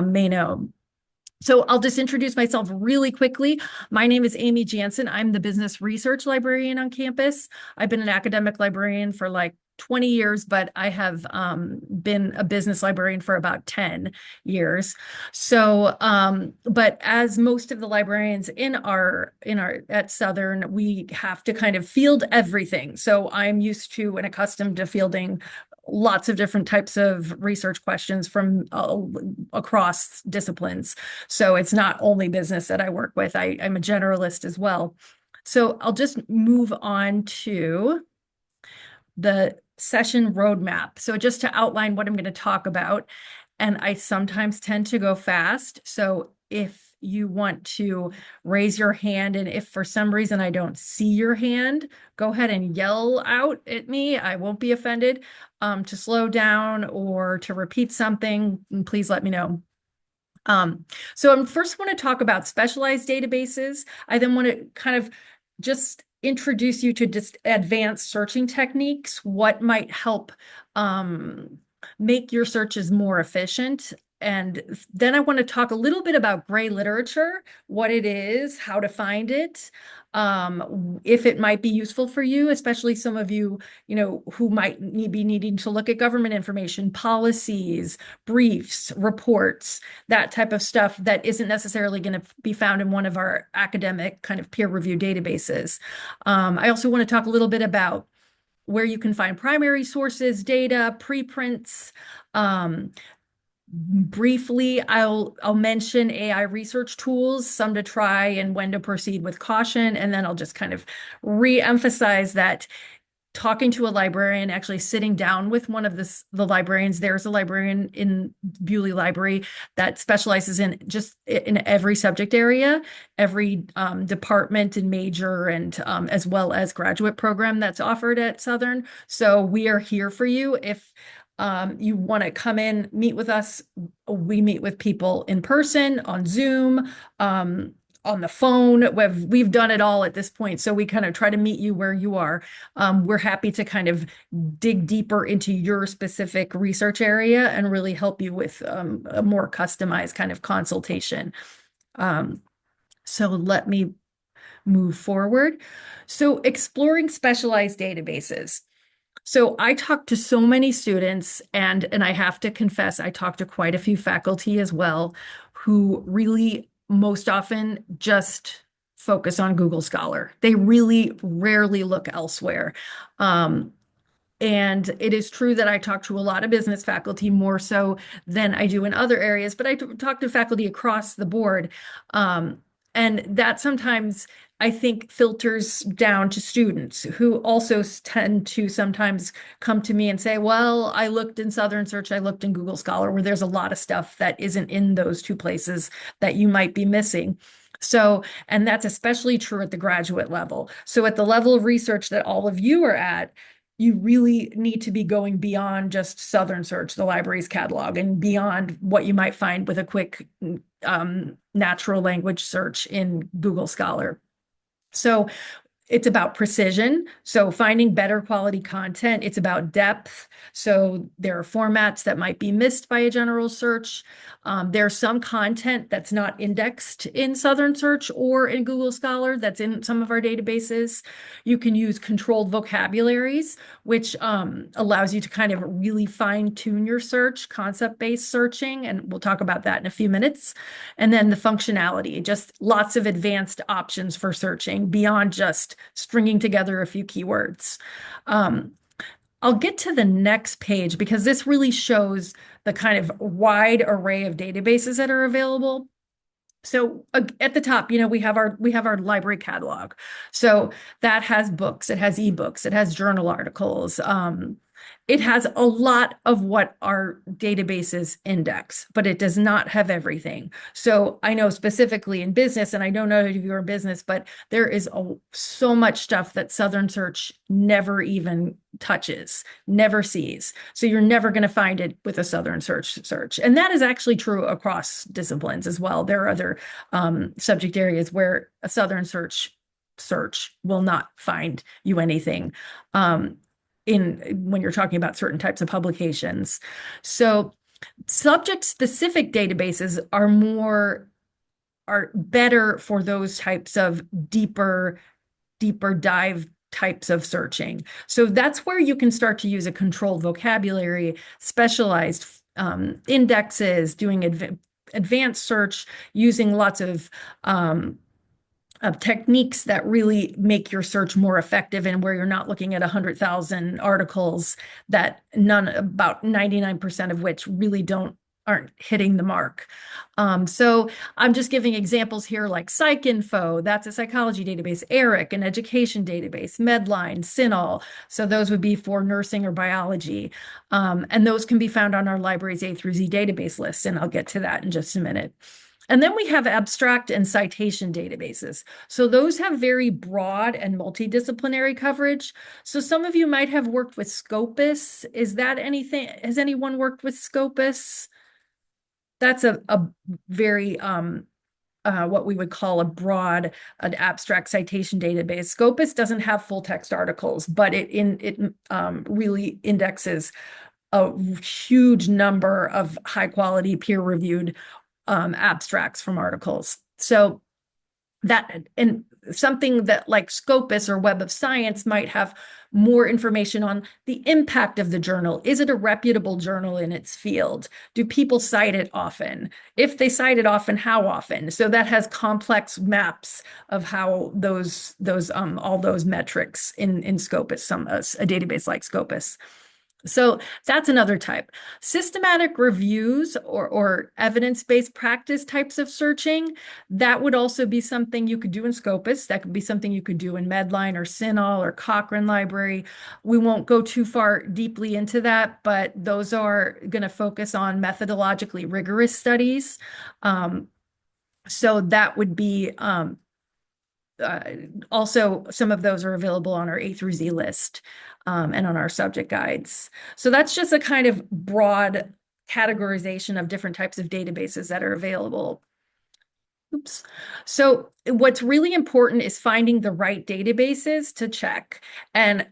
may know. So I'll just introduce myself really quickly. My name is Amy Jansen. I'm the business research librarian on campus. I've been an academic librarian for like 20 years, but I have been a business librarian for about 10 years. So, but as most of the librarians in our at Southern, we have to kind of field everything. So I'm used to and accustomed to fielding lots of different types of research questions from across disciplines. So it's not only business that I work with. I'm a generalist as well. So I'll just move on to the session roadmap. So just to outline what I'm going to talk about, and I sometimes tend to go fast. So if you want to raise your hand, and if for some reason I don't see your hand, go ahead and yell out at me. I won't be offended. To slow down or to repeat something, please let me know. So I first want to talk about specialized databases. I then want to kind of just introduce you to just advanced searching techniques, what might help make your searches more efficient. And then I want to talk a little bit about gray literature, what it is, how to find it, if it might be useful for you, especially some of you, who might be needing to look at government information, policies, briefs, reports, that type of stuff that isn't necessarily going to be found in one of our academic kind of peer review databases. I also want to talk a little bit about where you can find primary sources, data, preprints. Briefly, I'll mention AI research tools, some to try and when to proceed with caution, and then I'll just kind of re-emphasize that talking to a librarian, actually sitting down with one of the librarians. There's a librarian in Bewley Library that specializes in every subject area, every department and major, and as well as graduate program that's offered at Southern. So we are here for you. If you want to come in, meet with us, we meet with people in person, on Zoom, on the phone. We've done it all at this point. So we kind of try to meet you where you are. We're happy to kind of dig deeper into your specific research area and really help you with a more customized kind of consultation. So let me move forward. So exploring specialized databases. So I talk to so many students, and I have to confess, I talk to quite a few faculty as well, who really most often just focus on Google Scholar. They really rarely look elsewhere. And it is true that I talk to a lot of business faculty more so than I do in other areas, but I talk to faculty across the board. And that sometimes I think filters down to students who also tend to sometimes come to me and say, well, I looked in SouthernSearch, I looked in Google Scholar, where there's a lot of stuff that isn't in those two places that you might be missing. So, and that's especially true at the graduate level. So at the level of research that all of you are at, you really need to be going beyond just SouthernSearch, the library's catalog, and beyond what you might find with a quick natural language search in Google Scholar. So it's about precision. So finding better quality content. It's about depth. So there are formats that might be missed by a general search. There's some content that's not indexed in SouthernSearch or in Google Scholar that's in some of our databases. You can use controlled vocabularies, which allows you to kind of really fine tune your search, concept-based searching, and we'll talk about that in a few minutes. And then the functionality, just lots of advanced options for searching beyond just stringing together a few keywords. I'll get to the next page because this really shows the kind of wide array of databases that are available. So at the top, we have our library catalog. So that has books, it has ebooks, it has journal articles. It has a lot of what our databases index, but it does not have everything. So I know specifically in business, and I don't know if you're in business, but there is so much stuff that SouthernSearch never even touches, never sees. So you're never going to find it with a SouthernSearch search. And that is actually true across disciplines as well. There are other subject areas where a SouthernSearch search will not find you anything. When you're talking about certain types of publications. So Subject-specific databases are better for those types of deeper dive types of searching. So that's where you can start to use a controlled vocabulary, specialized indexes, doing advanced search, using lots of techniques that really make your search more effective, and where you're not looking at 100,000 articles that about 99% of which really aren't hitting the mark. So I'm just giving examples here like PsycInfo, that's a psychology database, ERIC, an education database, Medline, CINAHL. So those would be for nursing or biology. And those can be found on our library's A through Z database list, and I'll get to that in just a minute. And then we have abstract and citation databases. So those have very broad and multidisciplinary coverage. So some of you might have worked with Scopus. Is that anything? Has anyone worked with Scopus? That's a very what we would call an abstract citation database. Scopus doesn't have full text articles, but it really indexes a huge number of high quality peer reviewed abstracts from articles. So that, and something that like Scopus or Web of Science might have more information on the impact of the journal. Is it a reputable journal in its field? Do people cite it often? If they cite it often, how often? So that has complex maps of how all those metrics in Scopus, a database like Scopus. So that's another type. Systematic reviews or evidence-based practice types of searching, that would also be something you could do in Scopus. That could be something you could do in Medline or CINAHL or Cochrane Library. We won't go too far deeply into that, but those are going to focus on methodologically rigorous studies. So that would be also, some of those are available on our A through Z list and on our subject guides. So that's just a kind of broad categorization of different types of databases that are available. Oops. So what's really important is finding the right databases to check. And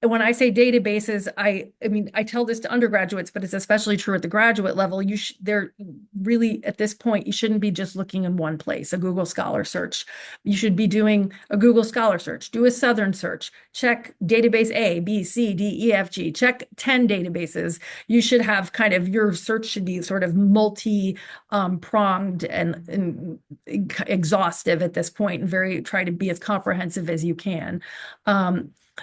when I say databases, I mean, I tell this to undergraduates, but it's especially true at the graduate level. They're really, at this point, you shouldn't be just looking in one place, a Google Scholar search. You should be doing a Google Scholar search, do a Southern search, check database A, B, C, D, E, F, G, check 10 databases. You should have your search should be sort of multi-pronged and exhaustive at this point, and try to be as comprehensive as you can.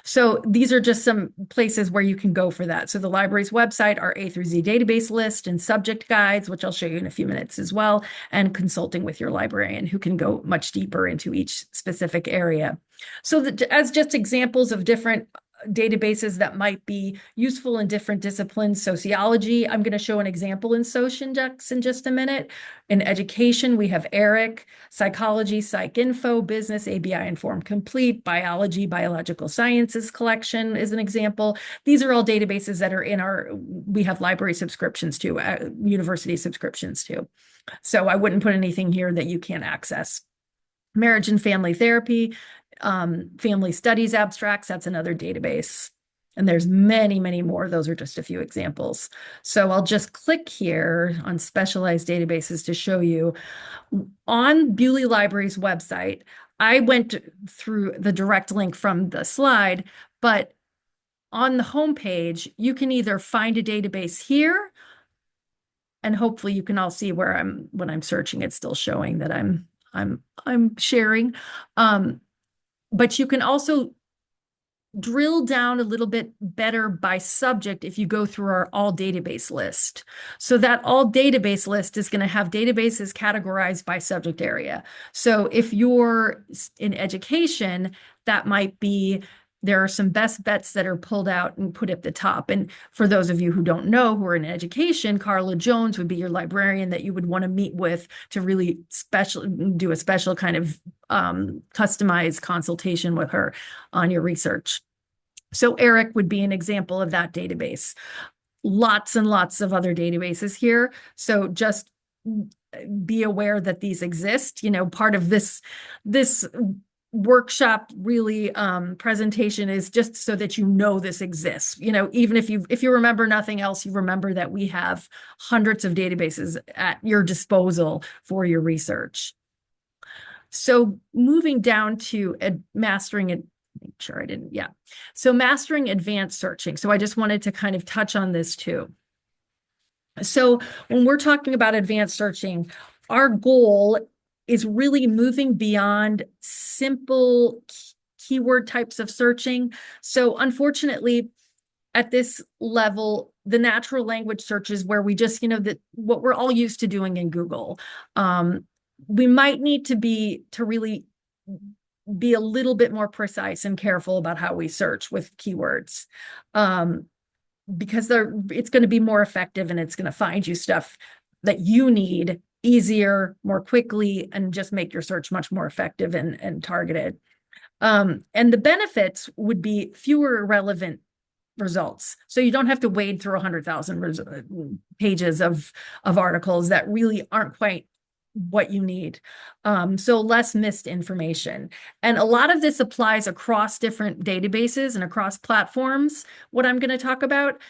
So these are just some places where you can go for that. So the library's website, our A through Z database list, and subject guides, which I'll show you in a few minutes as well, and consulting with your librarian who can go much deeper into each specific area. So as just examples of different databases that might be useful in different disciplines. Sociology, I'm going to show an example in Sociindex in just a minute. In education, we have ERIC, psychology, PsycInfo, business, ABI Informed Complete, biology, biological sciences collection is an example. These are all databases that are we have library subscriptions to, university subscriptions to. So I wouldn't put anything here that you can't access. Marriage and family therapy, family studies abstracts, that's another database. And there's many, many more. Those are just a few examples. So I'll just click here on specialized databases to show you. On Bewley Library's website, I went through the direct link from the slide, but on the homepage, you can either find a database here, and hopefully you can all see where when I'm searching, it's still showing that I'm sharing. But you can also drill down a little bit better by subject if you go through our all database list. So that all database list is going to have databases categorized by subject area. So if you're in education, that might be, there are some best bets that are pulled out and put at the top. And for those of you who don't know, who are in education, Carla Jones would be your librarian that you would want to meet with to really do a special kind of customized consultation with her on your research. So ERIC would be an example of that database. Lots and lots of other databases here. So just be aware that these exist. Part of this workshop really presentation is just so that you know this exists. You know, even if you remember nothing else, you remember that we have hundreds of databases at your disposal for your research. So moving down to mastering it, make sure I didn't, yeah. So mastering advanced searching. So I just wanted to kind of touch on this too. So when we're talking about advanced searching, our goal is really moving beyond simple keyword types of searching. So unfortunately, at this level, the natural language searches where we just, what we're all used to doing in Google. We might need to really be a little bit more precise and careful about how we search with keywords. Because it's going to be more effective and it's going to find you stuff that you need easier, more quickly, and just make your search much more effective and targeted. And the benefits would be fewer irrelevant results. So you don't have to wade through 100,000 pages of articles that really aren't quite what you need. So less missed information. And a lot of this applies across different databases and across platforms, what I'm going to talk about.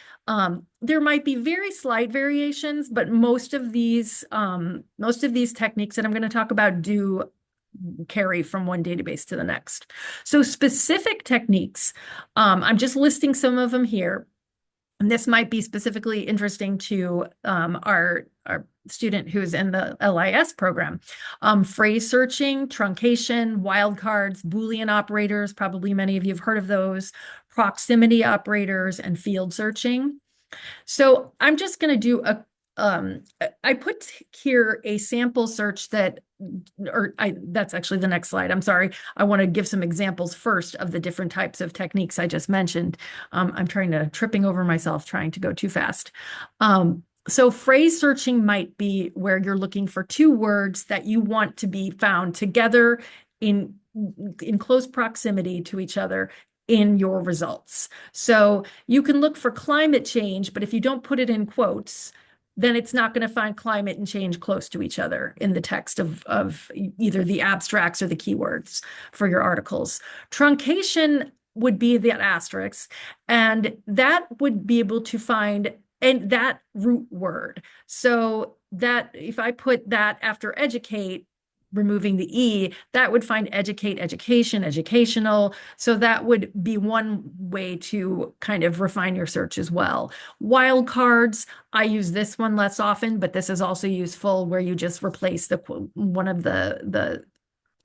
There might be very slight variations, but most of these techniques that I'm going to talk about do carry from one database to the next. So specific techniques, I'm just listing some of them here. And this might be specifically interesting to our student who's in the LIS program. Phrase searching, truncation, wildcards, Boolean operators, probably many of you have heard of those, proximity operators, and field searching. So I'm just going to do I put here a sample search that's actually the next slide. I'm sorry. I want to give some examples first of the different types of techniques I just mentioned. I'm tripping over myself, trying to go too fast. So phrase searching might be where you're looking for two words that you want to be found together in close proximity to each other in your results. So you can look for climate change, but if you don't put it in quotes, then it's not going to find climate and change close to each other in the text of either the abstracts or the keywords for your articles. Truncation would be that asterisk, and that would be able to find that root word. So that if I put that after educate, removing the E, that would find educate, education, educational. So that would be one way to kind of refine your search as well. Wildcards, I use this one less often, but this is also useful where you just replace one of the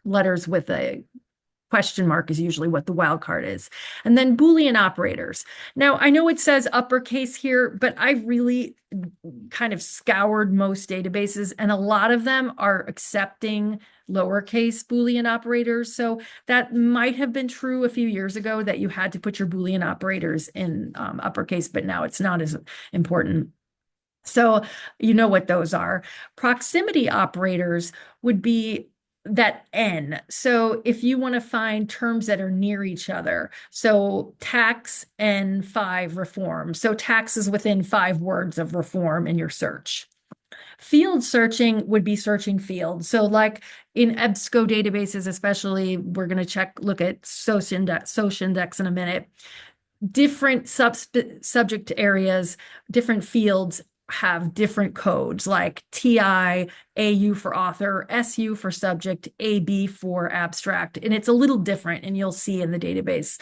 letters with a question mark is usually what the wildcard is. And then Boolean operators. Now, I know it says uppercase here, but I really kind of scoured most databases, and a lot of them are accepting lowercase Boolean operators. So that might have been true a few years ago that you had to put your Boolean operators in uppercase, but now it's not as important. So you know what those are. Proximity operators would be that N. So if you want to find terms that are near each other, so tax and 5 reform. So tax is within 5 words of reform in your search. Field searching would be searching fields. So like in EBSCO databases, especially, we're going to look at SocIndex in a minute. Different subject areas, different fields have different codes like TI, AU for author, SU for subject, AB for abstract, and it's a little different, and you'll see in the database.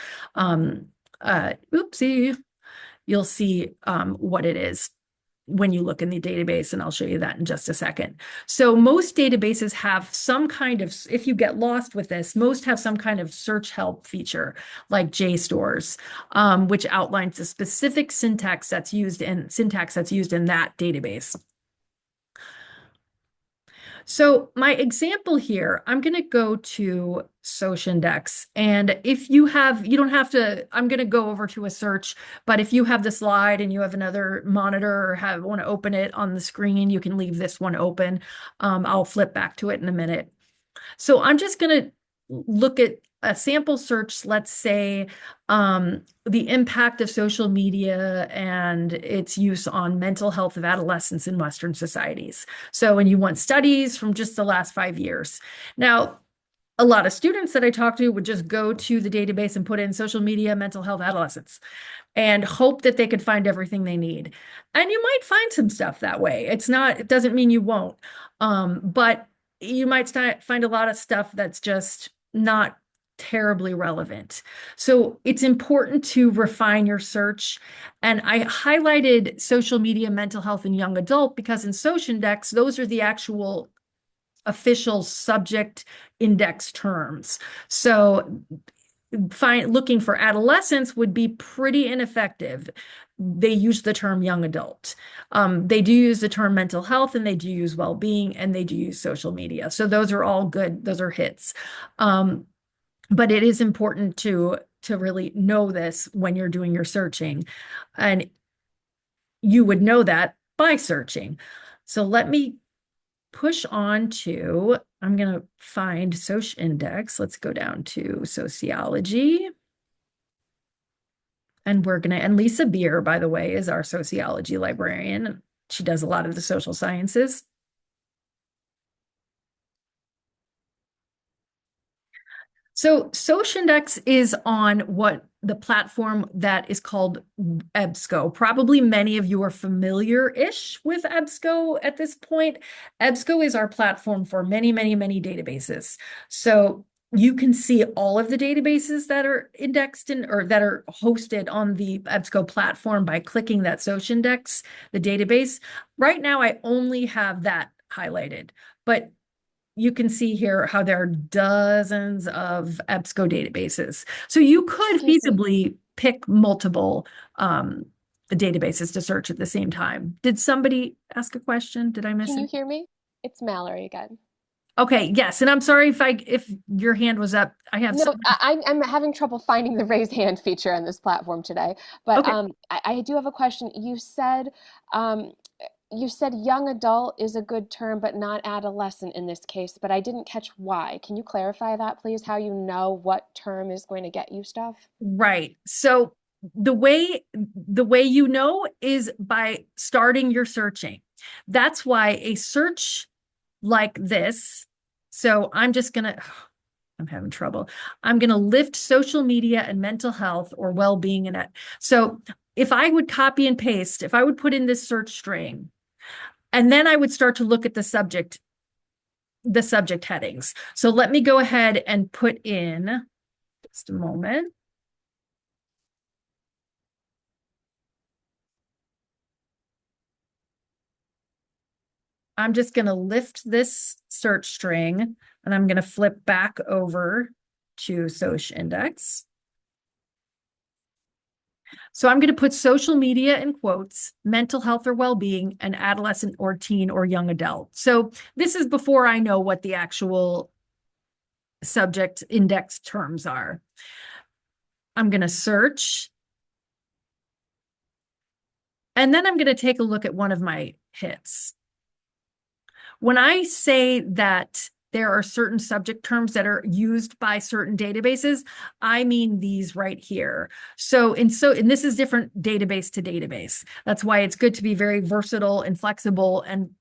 You'll see what it is when you look in the database, and I'll show you that in just a second. So most databases have some kind of, if you get lost with this, most have some kind of search help feature like JSTORs, which outlines the specific syntax that's used in that database. So my example here, I'm going to go to SocIndex, and if you don't have to, I'm going to go over to a search, but if you have the slide and you have another monitor or want to open it on the screen, you can leave this one open. I'll flip back to it in a minute. So I'm just going to look at a sample search, let's say, the impact of social media and its use on mental health of adolescents in Western societies. So, and you want studies from just the last 5 years. Now, a lot of students that I talked to would just go to the database and put in social media, mental health, adolescents, and hope that they could find everything they need. And you might find some stuff that way. It doesn't mean you won't. But you might find a lot of stuff that's just not terribly relevant. So it's important to refine your search. And I highlighted social media, mental health, and young adult because in Social Index, those are the actual official subject index terms. So looking for adolescents would be pretty ineffective. They use the term young adult. They do use the term mental health, and they do use well-being, and they do use social media. So those are all good. Those are hits. But it is important to really know this when you're doing your searching. And you would know that by searching. So let me push on to, I'm going to find Social Index. Let's go down to sociology. And and Lisa Beer, by the way, is our sociology librarian. She does a lot of the social sciences. So Social Index is on what the platform that is called EBSCO. Probably many of you are familiar-ish with EBSCO at this point. EBSCO is our platform for many, many, many databases. So you can see all of the databases that are indexed or that are hosted on the EBSCO platform by clicking that Social Index, the database. Right now, I only have that highlighted, but you can see here how there are dozens of EBSCO databases. So you could feasibly pick multiple databases to search at the same time. Did somebody ask a question? Did I miss it? Can you hear me? It's Mallory again. Okay, yes, and I'm sorry if your hand was up. I have No, some. I'm having trouble finding the raise hand feature on this platform today. But Okay, I do have a question. Um, you said young adult is a good term, but not adolescent in this case. But I didn't catch why. Can you clarify that, please? How you know what term is going to get you stuff? right. So the way you know is by starting your searching. That's why a search like this. So I'm having trouble. I'm gonna lift social media and mental health or well-being in it. So if I would copy and paste, if I would put in this search string, and then I would start to look at the subject headings. So let me go ahead and put in, just a moment. I'm just going to lift this search string and I'm going to flip back over to Social Index. So I'm going to put social media in quotes, mental health or well-being, and adolescent or teen or young adult. So this is before I know what the actual subject index terms are. I'm going to search. And then I'm going to take a look at one of my hits. When I say that there are certain subject terms that are used by certain databases, I mean these right here. And this is different database to database. That's why it's good to be very versatile and flexible and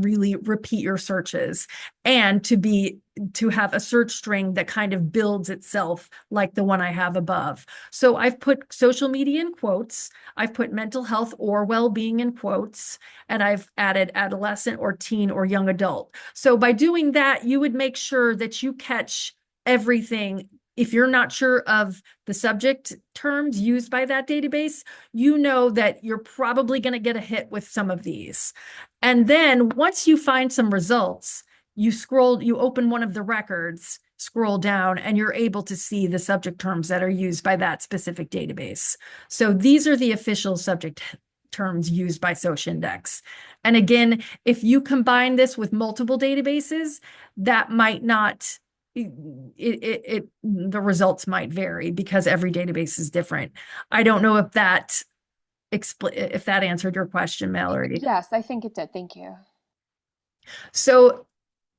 really repeat your searches, and to have a search string that kind of builds itself like the one I have above. So I've put social media in quotes, I've put mental health or well-being in quotes, and I've added adolescent or teen or young adult. So by doing that, you would make sure that you catch everything. If you're not sure of the subject terms used by that database, you know that you're probably going to get a hit with some of these. And then once you find some results, you open one of the records, scroll down, and you're able to see the subject terms that are used by that specific database. So these are the official subject terms used by Social Index. And again, if you combine this with multiple databases, that might not, the results might vary because every database is different. I don't know if that answered your question, Mallory. Yes, I think it did. Thank you. So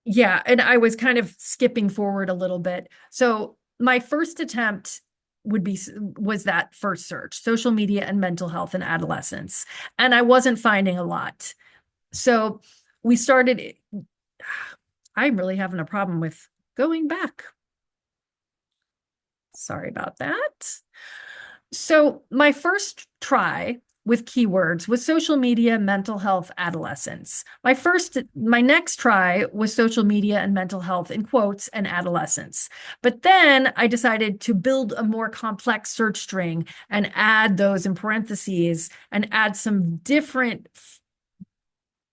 yeah, and I was kind of skipping forward a little bit. So my first attempt was that first search, social media and mental health in adolescence. And I wasn't finding a lot. So we started, I'm really having a problem with going back. Sorry about that. So my first try with keywords was social media, mental health, adolescence. My next try was social media and mental health in quotes and adolescence. But then I decided to build a more complex search string and add those in parentheses and add some different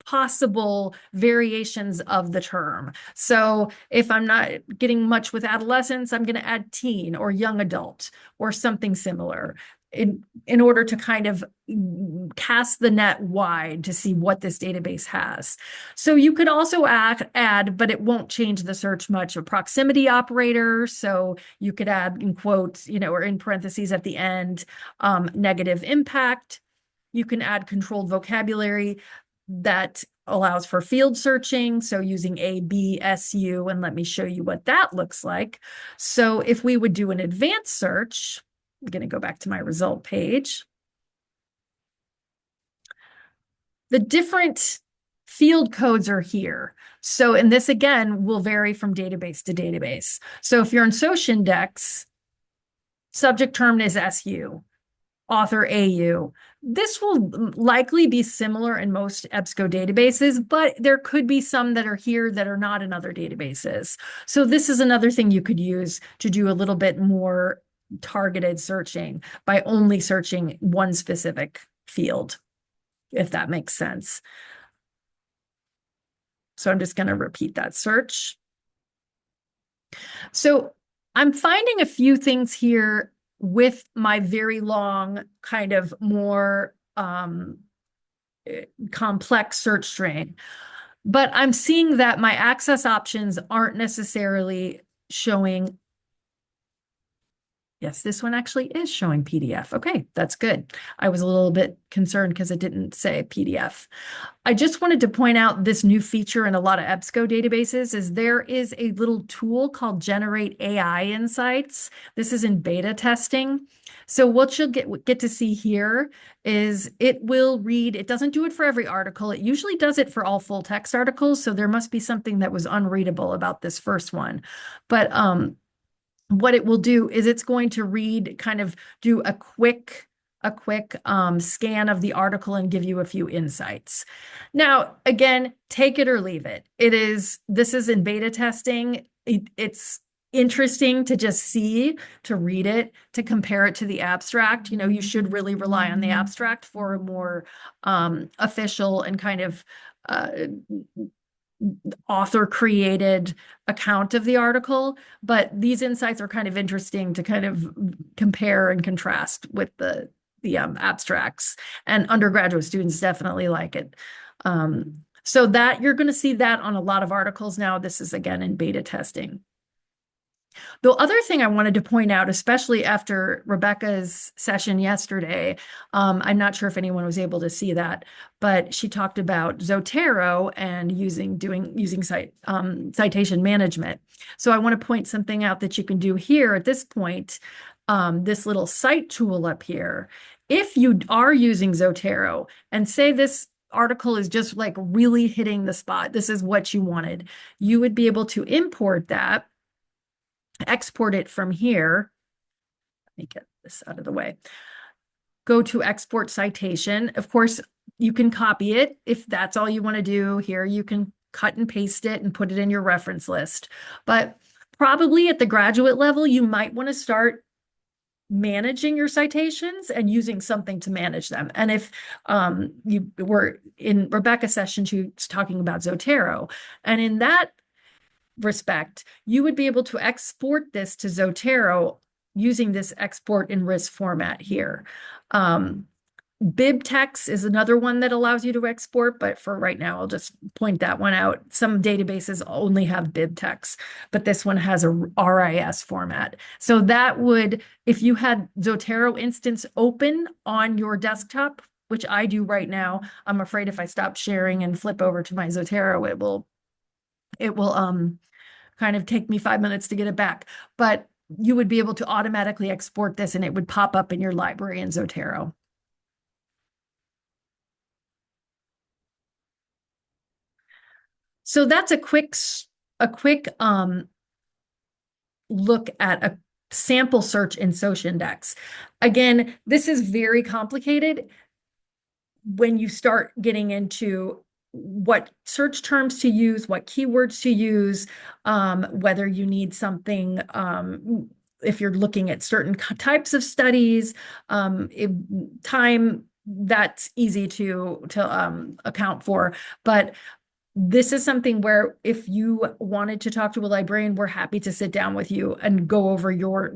possible variations of the term. So if I'm not getting much with adolescence, I'm going to add teen or young adult or something similar in order to kind of cast the net wide to see what this database has. So you could also add, but it won't change the search much, a proximity operator. So you could add in quotes, or in parentheses at the end, negative impact. You can add controlled vocabulary that allows for field searching. So using A, B, SU, and let me show you what that looks like. So if we would do an advanced search, I'm going to go back to my result page. The different field codes are here. So, and this again will vary from database to database. So if you're in Sociindex, subject term is SU. Author AU. This will likely be similar in most EBSCO databases, but there could be some that are here that are not in other databases. So this is another thing you could use to do a little bit more targeted searching by only searching one specific field, if that makes sense. So I'm just going to repeat that search. So I'm finding a few things here with my very long, kind of more complex search string. But I'm seeing that my access options aren't necessarily showing. Yes, this one actually is showing PDF. Okay, that's good. I was a little bit concerned because it didn't say PDF. I just wanted to point out this new feature in a lot of EBSCO databases is there is a little tool called Generate AI Insights. This is in beta testing. So what you'll get to see here is it will read, it doesn't do it for every article. It usually does it for all full text articles. So there must be something that was unreadable about this first one. But what it will do is it's going to read, kind of do a quick scan of the article and give you a few insights. Now, again, take it or leave it. This is in beta testing. It's interesting to just see, to read it, to compare it to the abstract. You should really rely on the abstract for a more official and kind of author created account of the article, but these insights are kind of interesting to kind of compare and contrast with the abstracts, and undergraduate students definitely like it. So that you're going to see that on a lot of articles now. This is again in beta testing. The other thing I wanted to point out, especially after Rebecca's session yesterday, I'm not sure if anyone was able to see that, but she talked about Zotero and using citation management. So I want to point something out that you can do here at this point, this little cite tool up here. If you are using Zotero and say this article is just like really hitting the spot, this is what you wanted, you would be able to import that, export it from here. Let me get this out of the way. Go to export citation. Of course, you can copy it if that's all you want to do. Here, you can cut and paste it and put it in your reference list. But probably at the graduate level, you might want to start managing your citations and using something to manage them. And if you were in Rebecca's session, she was talking about Zotero. And in that respect, you would be able to export this to Zotero using this export in RIS format here. BibTeX is another one that allows you to export, but for right now, I'll just point that one out. Some databases only have BibTeX, but this one has a RIS format. So that would, if you had Zotero instance open on your desktop, which I do right now, I'm afraid if I stop sharing and flip over to my Zotero, it will kind of take me 5 minutes to get it back. But you would be able to automatically export this and it would pop up in your library in Zotero. So that's a quick look at a sample search in Sociindex. Again, this is very complicated when you start getting into what search terms to use, what keywords to use, whether you need something, if you're looking at certain types of studies, time, that's easy to account for. But this is something where if you wanted to talk to a librarian, we're happy to sit down with you and go over your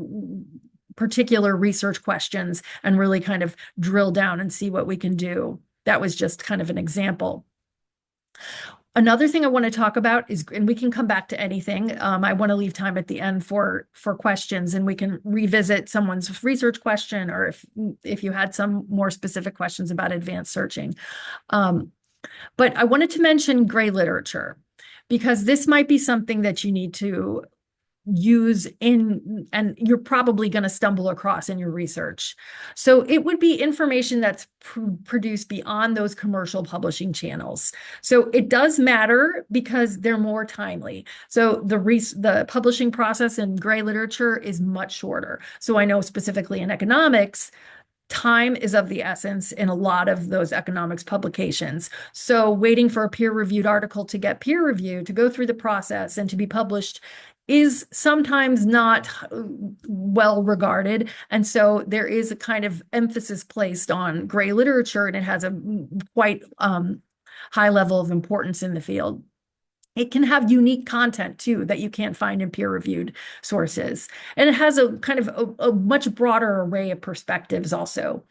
particular research questions and really kind of drill down and see what we can do. That was just kind of an example. Another thing I want to talk about is, and we can come back to anything. I want to leave time at the end for questions, and we can revisit someone's research question, or if you had some more specific questions about advanced searching. But I wanted to mention gray literature, because this might be something that you need to use in, and you're probably going to stumble across in your research. So it would be information that's produced beyond those commercial publishing channels. So it does matter because they're more timely. So the publishing process in gray literature is much shorter. So I know specifically in economics, time is of the essence in a lot of those economics publications. So waiting for a peer-reviewed article to get peer review, to go through the process and to be published is sometimes not well regarded. And so there is a kind of emphasis placed on gray literature, and it has a quite high level of importance in the field. It can have unique content too that you can't find in peer-reviewed sources. And it has a kind of a much broader array of perspectives also.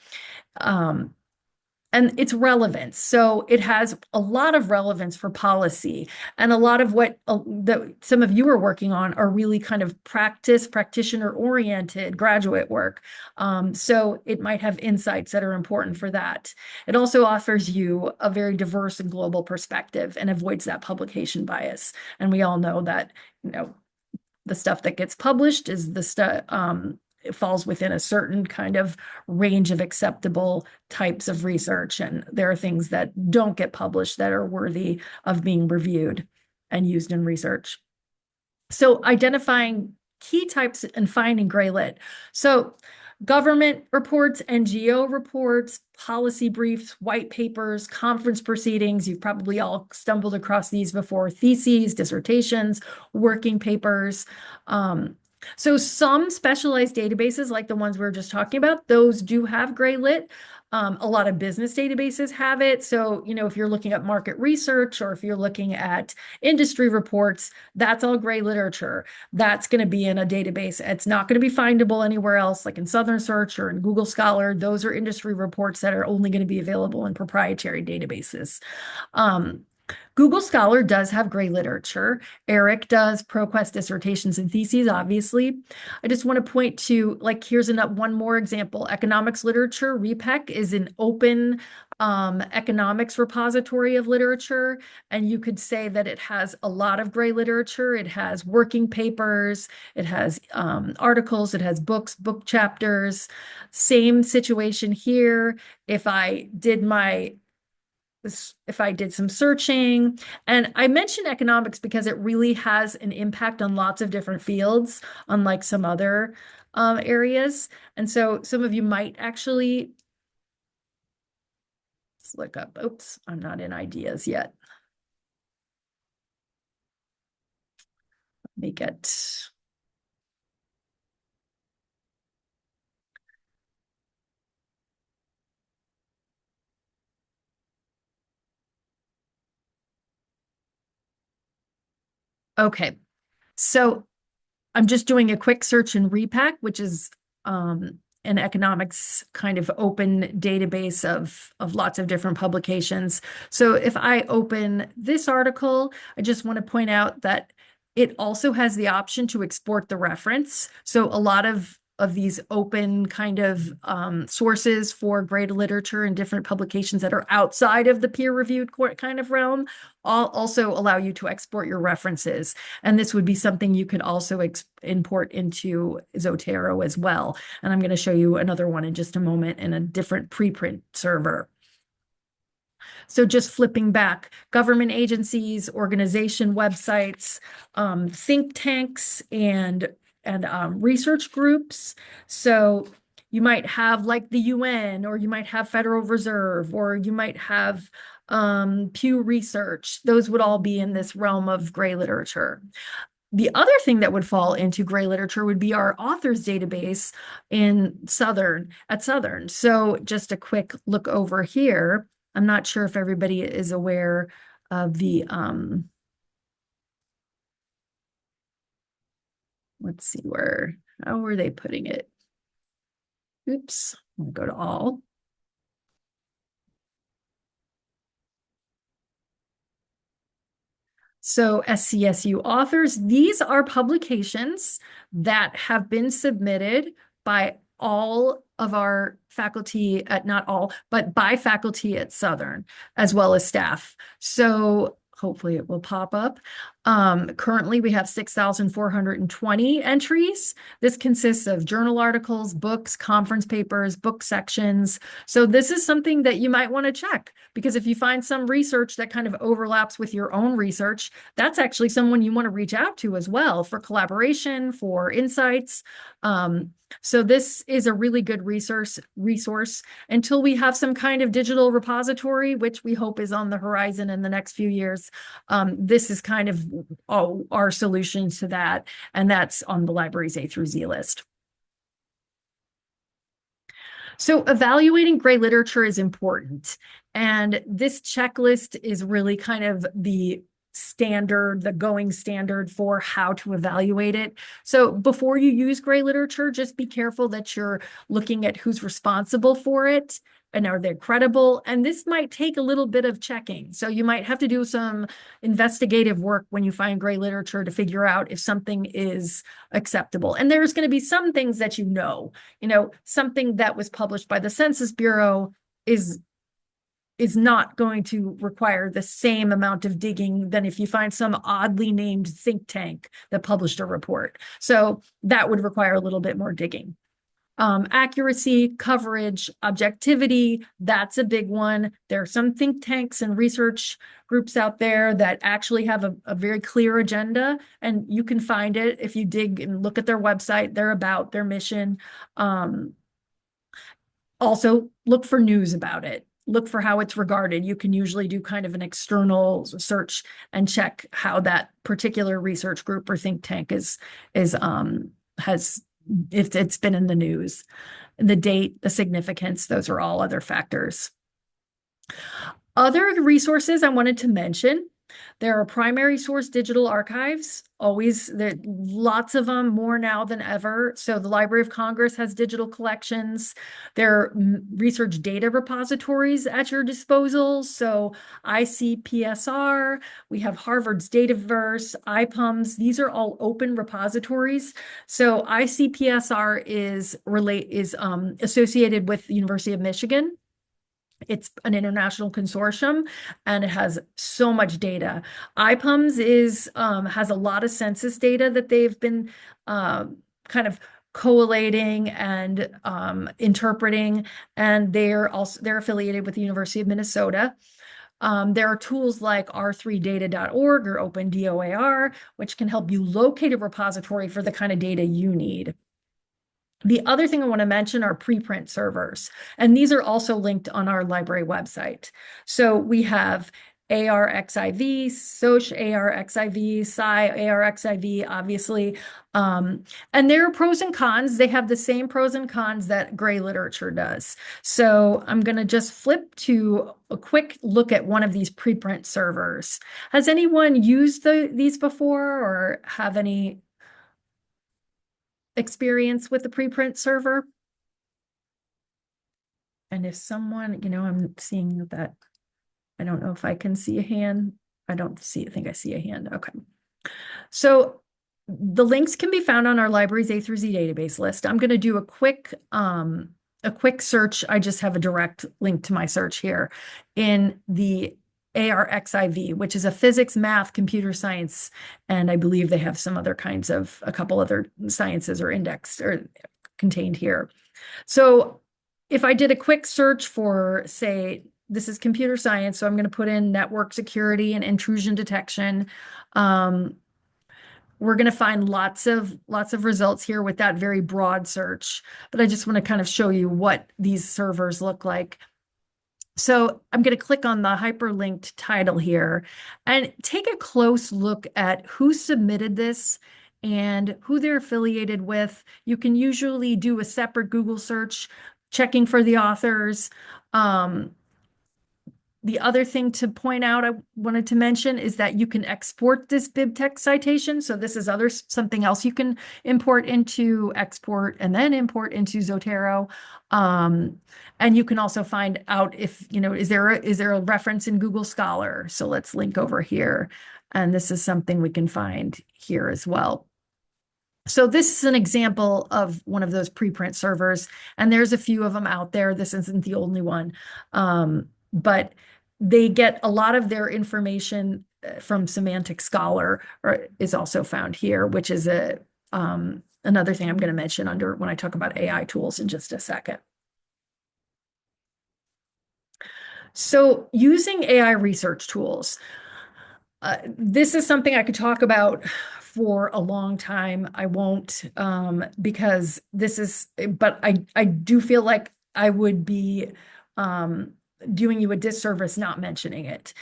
And its relevance. So it has a lot of relevance for policy, and a lot of what that some of you are working on are really kind of practitioner oriented graduate work. So it might have insights that are important for that. It also offers you a very diverse and global perspective and avoids that publication bias. And we all know that, the stuff that gets published is the stuff, it falls within a certain kind of range of acceptable types of research. And there are things that don't get published that are worthy of being reviewed and used in research. So identifying key types and finding gray lit. So government reports, NGO reports, policy briefs, white papers, conference proceedings. You've probably all stumbled across these before: theses, dissertations, working papers. So some specialized databases, like the ones we were just talking about, those do have gray lit. A lot of business databases have it. So, if you're looking at market research, or if you're looking at industry reports, that's all gray literature. That's going to be in a database. It's not going to be findable anywhere else, like in SouthernSearch or in Google Scholar. Those are industry reports that are only going to be available in proprietary databases. Google Scholar does have gray literature. Eric does ProQuest dissertations and theses, obviously. I just want to point to, here's one more example. Economics literature, REPEC, is an open economics repository of literature. And you could say that it has a lot of gray literature. It has working papers, it has articles, it has books, book chapters. Same situation here. If I did some searching, and I mention economics because it really has an impact on lots of different fields, unlike some other areas. And so some of you might actually, let's look up, oops, I'm not in ideas yet. Let me get, okay. So I'm just doing a quick search in REPAC, which is an economics kind of open database of lots of different publications. So if I open this article, I just want to point out that it also has the option to export the reference. So a lot of these open kind of sources for gray literature and different publications that are outside of the peer-reviewed kind of realm also allow you to export your references. And this would be something you could also import into Zotero as well. And I'm going to show you another one in just a moment in a different preprint server. So just flipping back, government agencies, organization websites, think tanks, and and research groups. So you might have like the UN, or you might have Federal Reserve, or you might have Pew Research. Those would all be in this realm of gray literature. The other thing that would fall into gray literature would be our authors database at Southern. So just a quick look over here. I'm not sure if everybody is aware of the, let's see how were they putting it? Oops, I'm gonna go to all. So SCSU authors, these are publications that have been submitted by all of our faculty not all, but by faculty at Southern, as well as staff. So hopefully it will pop up. Currently, we have 6,420 entries. This consists of journal articles, books, conference papers, book sections. So this is something that you might want to check, because if you find some research that kind of overlaps with your own research, that's actually someone you want to reach out to as well for collaboration, for insights. So this is a really good resource until we have some kind of digital repository, which we hope is on the horizon in the next few years. This is kind of our solution to that, and that's on the library's A through Z list. So evaluating gray literature is important, and this checklist is really kind of the going standard for how to evaluate it. So before you use gray literature, just be careful that you're looking at who's responsible for it and are they credible. And this might take a little bit of checking. So you might have to do some investigative work when you find gray literature to figure out if something is acceptable. And there's going to be some things that something that was published by the Census Bureau is not going to require the same amount of digging than if you find some oddly named think tank that published a report. So that would require a little bit more digging. Accuracy, coverage, objectivity, that's a big one. There are some think tanks and research groups out there that actually have a very clear agenda, and you can find it if you dig and look at their website, their mission. Also, look for news about it. Look for how it's regarded. You can usually do kind of an external search and check how that particular research group or think tank has if it's been in the news. The date, the significance, those are all other factors. Other resources I wanted to mention. There are primary source digital archives, there lots of them, more now than ever. So the Library of Congress has digital collections. There are research data repositories at your disposal. So ICPSR, we have Harvard's Dataverse, IPUMS. These are all open repositories. So ICPSR is associated with the University of Michigan. It's an international consortium, and it has so much data. IPUMS has a lot of census data that they've been kind of collating and interpreting, and they're affiliated with the University of Minnesota. There are tools like r3data.org or OpenDOAR, which can help you locate a repository for the kind of data you need. The other thing I want to mention are preprint servers, and these are also linked on our library website. So we have ARXIV, SOCH ARXIV, Sci ARXIV, obviously. And there are pros and cons. They have the same pros and cons that gray literature does. So I'm going to just flip to a quick look at one of these preprint servers. Has anyone used these before or have any experience with the preprint server? And if someone, I'm seeing that, I don't know if I can see a hand. I think I see a hand. Okay. So the links can be found on our library's A through Z database list. I'm going to do a quick search. I just have a direct link to my search here in the ARXIV, which is a physics, math, computer science, and I believe they have some other kinds of, a couple other sciences are indexed or contained here. So if I did a quick search for, say, this is computer science, so I'm going to put in network security and intrusion detection. we're going to find lots of results here with that very broad search, but I just want to kind of show you what these servers look like. So I'm going to click on the hyperlinked title here and take a close look at who submitted this and who they're affiliated with. You can usually do a separate Google search, checking for the authors. The other thing to point out I wanted to mention is that you can export this BibTeX citation. So this is something else you can import into export and then import into Zotero. And you can also find out if, is there a reference in Google Scholar? So let's link over here. And this is something we can find here as well. So this is an example of one of those preprint servers, and there's a few of them out there. This isn't the only one. But they get a lot of their information from Semantic Scholar, or is also found here, which is another thing I'm going to mention under when I talk about AI tools in just a second. So using AI research tools. This is something I could talk about for a long time. I won't, because but I do feel like I would be doing you a disservice not mentioning it.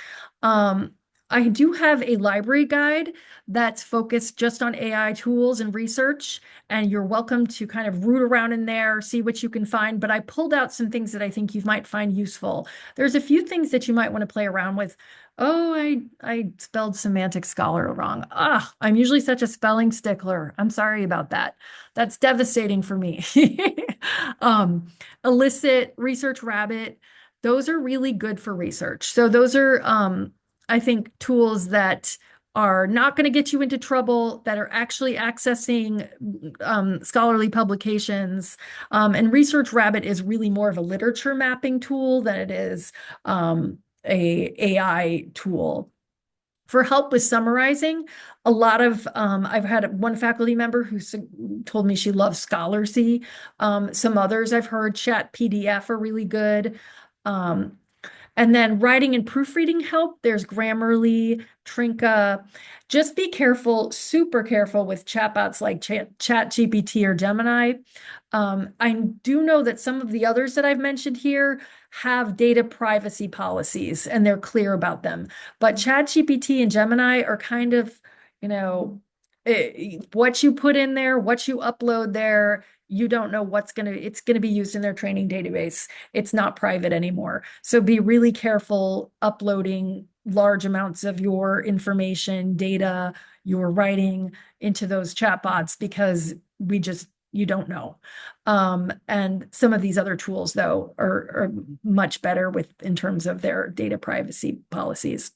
I do have a library guide that's focused just on AI tools and research, and you're welcome to kind of root around in there, see what you can find. But I pulled out some things that I think you might find useful. There's a few things that you might want to play around with. Oh, I spelled Semantic Scholar wrong. I'm usually such a spelling stickler. I'm sorry about that. That's devastating for me. Elicit, Research Rabbit, those are really good for research. So those are, I think, tools that are not going to get you into trouble, that are actually accessing scholarly publications. And Research Rabbit is really more of a literature mapping tool than it is a AI tool. For help with summarizing, a lot of I've had one faculty member who told me she loves Scholarly. Some others I've heard Chat PDF are really good. And then writing and proofreading help, there's Grammarly, Trinka. Just be careful, super careful with chatbots like ChatGPT or Gemini. I do know that some of the others that I've mentioned here have data privacy policies and they're clear about them. But ChatGPT and Gemini are kind of, what you put in there, what you upload there, you don't know it's going to be used in their training database. It's not private anymore. So be really careful uploading large amounts of your information, data, your writing into those chatbots, because you don't know. And some of these other tools, though, are much better in terms of their data privacy policies.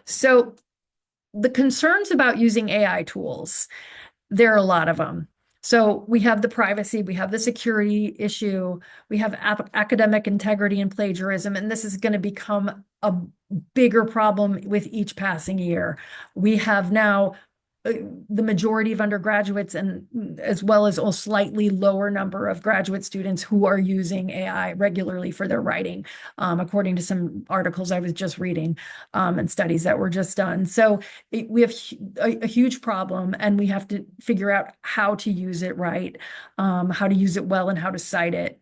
So the concerns about using AI tools, there are a lot of them. So we have the privacy, we have the security issue, we have academic integrity and plagiarism, and this is going to become a bigger problem with each passing year. We have now the majority of undergraduates, and as well as a slightly lower number of graduate students who are using AI regularly for their writing, according to some articles I was just reading, and studies that were just done. So we have a huge problem, and we have to figure out how to use it right, how to use it well, and how to cite it.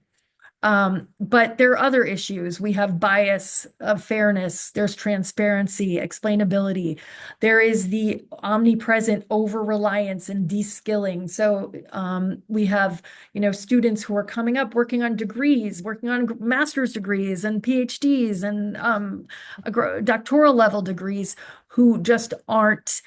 But there are other issues. We have bias of fairness. There's transparency, explainability. There is the omnipresent over-reliance and de-skilling. So we have, students who are coming up working on degrees, working on master's degrees and PhDs and doctoral level degrees who just aren't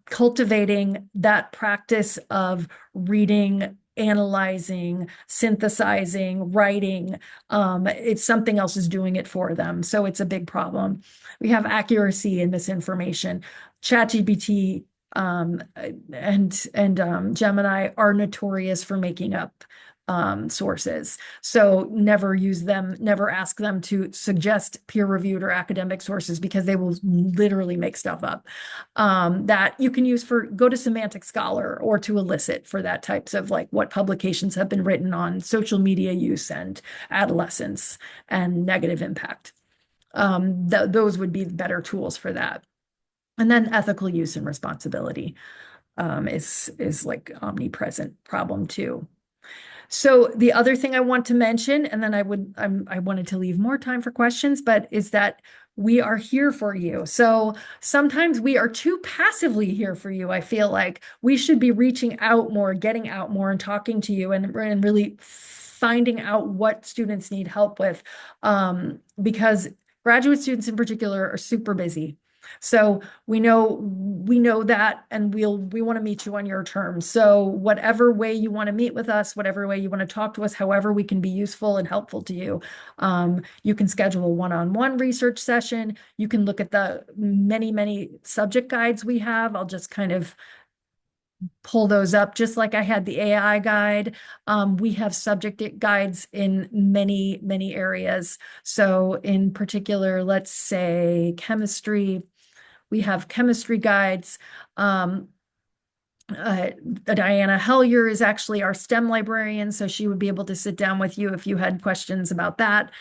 cultivating that practice of reading, analyzing, synthesizing, writing. It's something else is doing it for them. So it's a big problem. We have accuracy and misinformation. ChatGPT and Gemini are notorious for making up sources. So never use them, never ask them to suggest peer-reviewed or academic sources, because they will literally make stuff up that you can use go to Semantic Scholar or to Elicit for that types of what publications have been written on social media use and adolescence and negative impact. Those would be better tools for that. And then ethical use and responsibility is like omnipresent problem too. So the other thing I want to mention, and then I wanted to leave more time for questions, but is that we are here for you. So sometimes we are too passively here for you. I feel like we should be reaching out more, getting out more, and talking to you, and really finding out what students need help with, because graduate students in particular are super busy. So we know that, and we want to meet you on your terms. So whatever way you want to meet with us, whatever way you want to talk to us, however we can be useful and helpful to you, you can schedule a one-on-one research session. You can look at the many subject guides we have. I'll just kind of pull those up, just like I had the AI guide. We have subject guides in many areas. So in particular, let's say chemistry. We have chemistry guides. Diana Hellier is actually our STEM librarian, so she would be able to sit down with you if you had questions about that.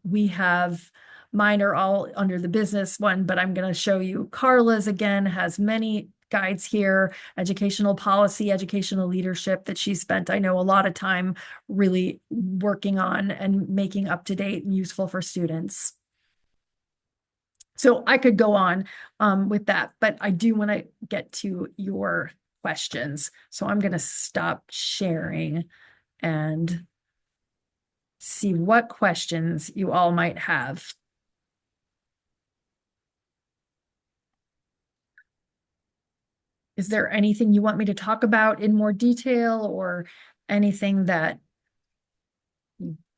We have mine are all under the business one, but I'm going to show you Carla's again, has many guides here, educational policy, educational leadership that she spent, I know, a lot of time really working on and making up to date and useful for students. So I could go on with that, but I do want to get to your questions. So I'm going to stop sharing and see what questions you all might have. Is there anything you want me to talk about in more detail, or anything that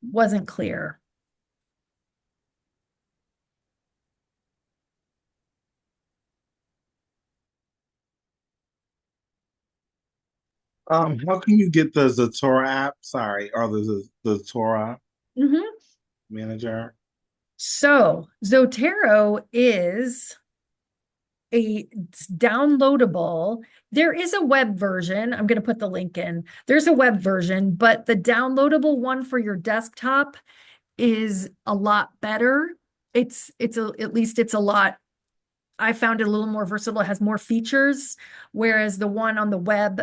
wasn't clear? How can you get the Zatora app? Sorry, or the Zatora Mhm. manager? So Zotero is it's downloadable. There is a web version. I'm going to put the link in. There's a web version, but the downloadable one for your desktop is a lot better. At least it's a lot. I found it a little more versatile. It has more features, whereas the one on the web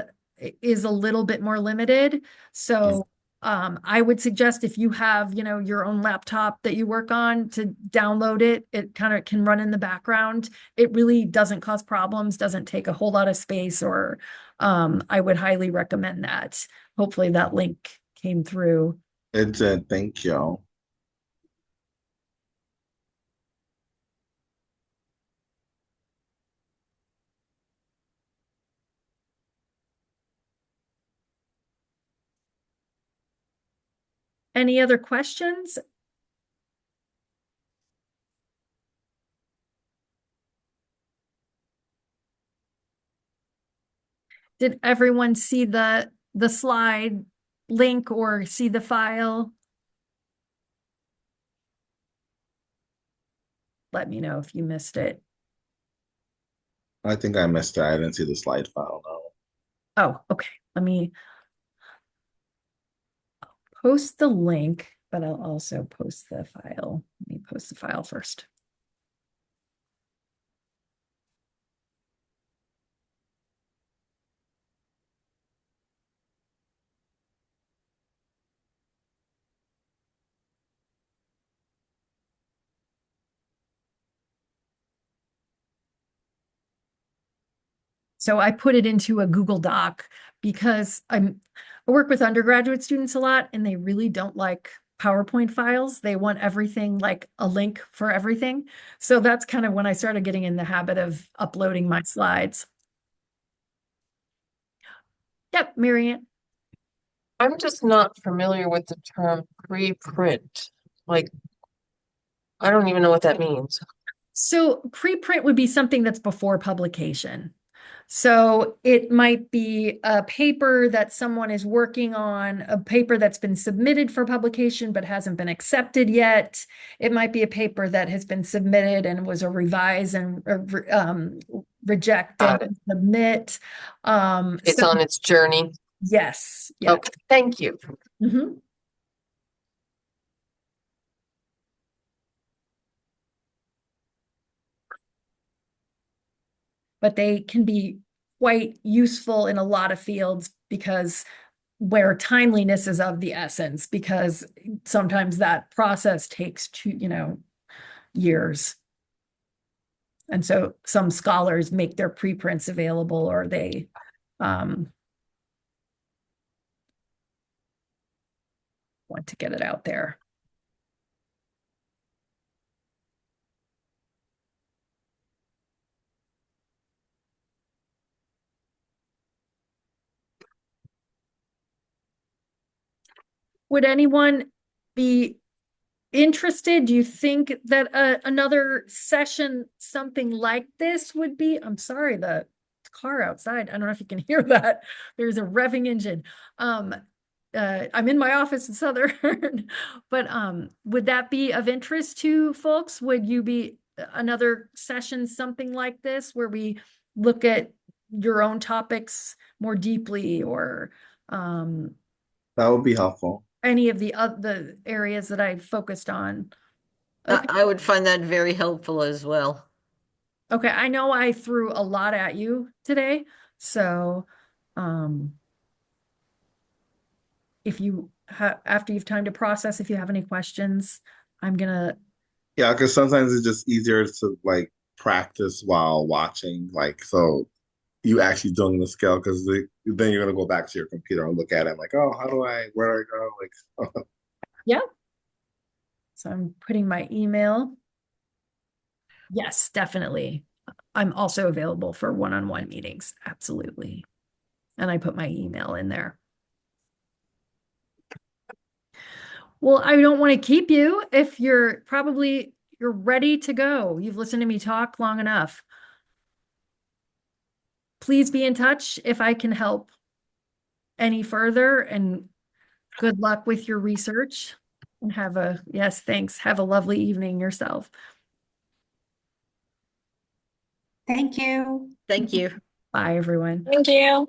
is a little bit more limited. So I would suggest, if you have, your own laptop that you work on, to download it. It kind of can run in the background. It really doesn't cause problems, doesn't take a whole lot of space, or I would highly recommend that. Hopefully that link came through. It did. Thank you. Any other questions? Did everyone see the slide link or see the file? Let me know if you missed it. I think I missed it. I didn't see the slide file though. Oh, okay. Let me post the link, but I'll also post the file. Let me post the file first. So I put it into a Google Doc because I work with undergraduate students a lot, and they really don't like PowerPoint files. They want everything like a link for everything. So that's kind of when I started getting in the habit of uploading my slides. Yep, Marianne. I'm just not familiar with the term preprint. Like, I don't even know what that means. So preprint would be something that's before publication. So it might be a paper that someone is working on, a paper that's been submitted for publication but hasn't been accepted yet. It might be a paper that has been submitted and was a revise and reject Got it. and submit. It's So on its journey. yes, yeah. Okay, thank you. Mhm. but they can be quite useful in a lot of fields because where timeliness is of the essence, because sometimes that process takes years. And so some scholars make their preprints available, or they want to get it out there. Would anyone be interested? Do you think that another session, something like this would be? I'm sorry, the car outside. I don't know if you can hear that. There's a revving engine. I'm in my office in Southern, but would that be of interest to folks? Would you be another session, something like this, where we look at your own topics more deeply, or That would be helpful. any of the areas that I focused on? Okay. I would find that very helpful as well. Okay, I know I threw a lot at you today, so if you have, after you've time to process, if you have any questions, I'm gonna. Yeah, because sometimes it's just easier to like practice while watching, like so you actually doing the scale because then you're gonna go back to your computer and look at it like, oh, where do I go? Like, Yeah. So I'm putting my email. Yes, definitely. I'm also available for one-on-one meetings. Absolutely. And I put my email in there. Well, I don't want to keep you if you're ready to go. You've listened to me talk long enough. Please be in touch if I can help any further, and good luck with your research. And yes, thanks. Have a lovely evening yourself. Thank you. Thank you. Bye, everyone. Thank you.